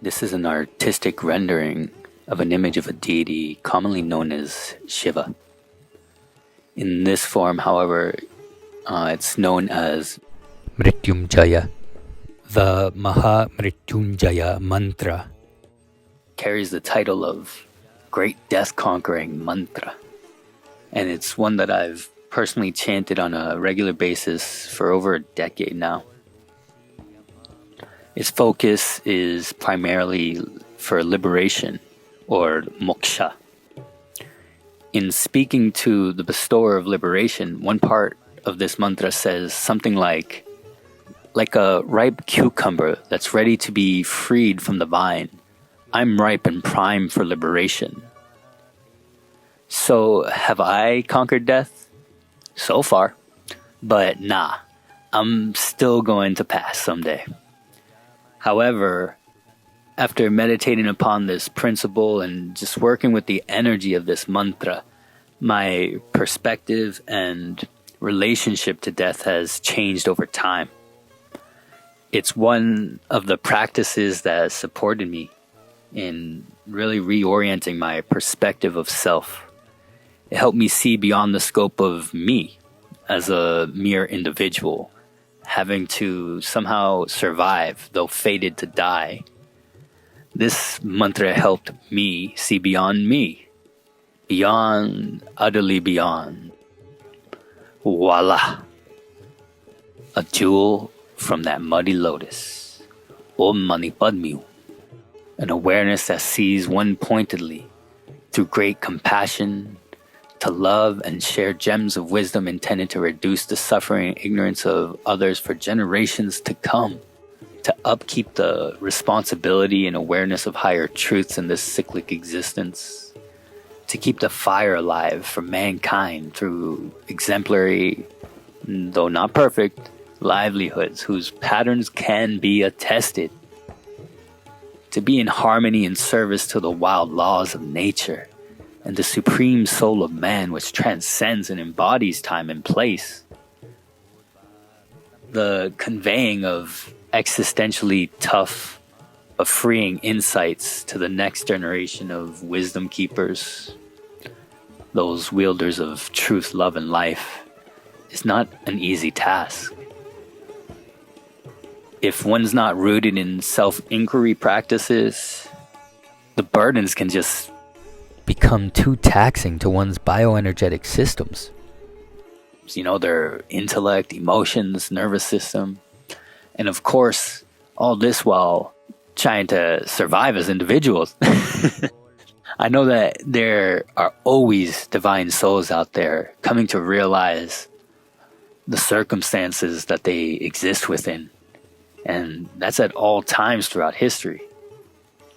This is an artistic rendering of an image of a deity commonly known as Shiva. In this form, however, it's known as Mrityunjaya. The Maha Mrityunjaya mantra carries the title of Great Death-Conquering Mantra, and it's one that I've personally chanted on a regular basis for over a decade now. Its focus is primarily for liberation, or moksha. In speaking to the bestower of liberation, one part of this mantra says something like a ripe cucumber that's ready to be freed from the vine, I'm ripe and prime for liberation. So, have I conquered death? So far. But nah, I'm still going to pass someday. However, after meditating upon this principle and just working with the energy of this mantra, my perspective and relationship to death has changed over time. It's one of the practices that has supported me in really reorienting my perspective of self. It helped me see beyond the scope of me as a mere individual, having to somehow survive, though fated to die. This mantra helped me see beyond me, beyond, utterly beyond. Voila! A jewel from that muddy lotus. Om Mani Padme Hum. An awareness that sees one pointedly through great compassion to love and share gems of wisdom intended to reduce the suffering and ignorance of others for generations to come, to upkeep the responsibility and awareness of higher truths in this cyclic existence, to keep the fire alive for mankind through exemplary, though not perfect, livelihoods whose patterns can be attested, to be in harmony and service to the wild laws of nature and the supreme soul of man which transcends and embodies time and place. The conveying of existentially tough but freeing insights to the next generation of wisdom keepers, those wielders of truth, love, and life, is not an easy task. If one's not rooted in self-inquiry practices, the burdens can just become too taxing to one's bioenergetic systems. You know, their intellect, emotions, nervous system. And of course, all this while trying to survive as individuals. I know that there are always divine souls out there coming to realize the circumstances that they exist within. And that's at all times throughout history.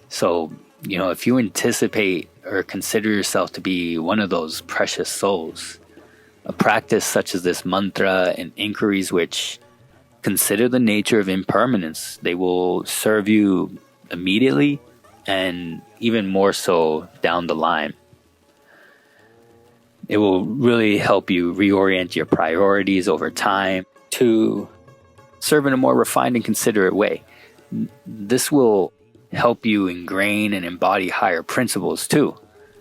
So, you know, if you anticipate or consider yourself to be one of those precious souls, a practice such as this mantra and inquiries which consider the nature of impermanence, they will serve you immediately and even more so down the line. It will really help you reorient your priorities over time to serve in a more refined and considerate way. This will help you ingrain and embody higher principles too,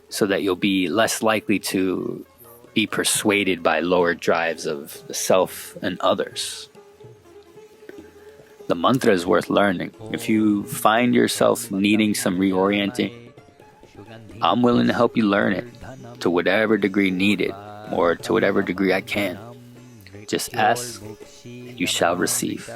so that you'll be less likely to be persuaded by lower drives of the self and others. The mantra is worth learning. If you find yourself needing some reorienting, I'm willing to help you learn it to whatever degree needed, or to whatever degree I can. Just ask, and you shall receive.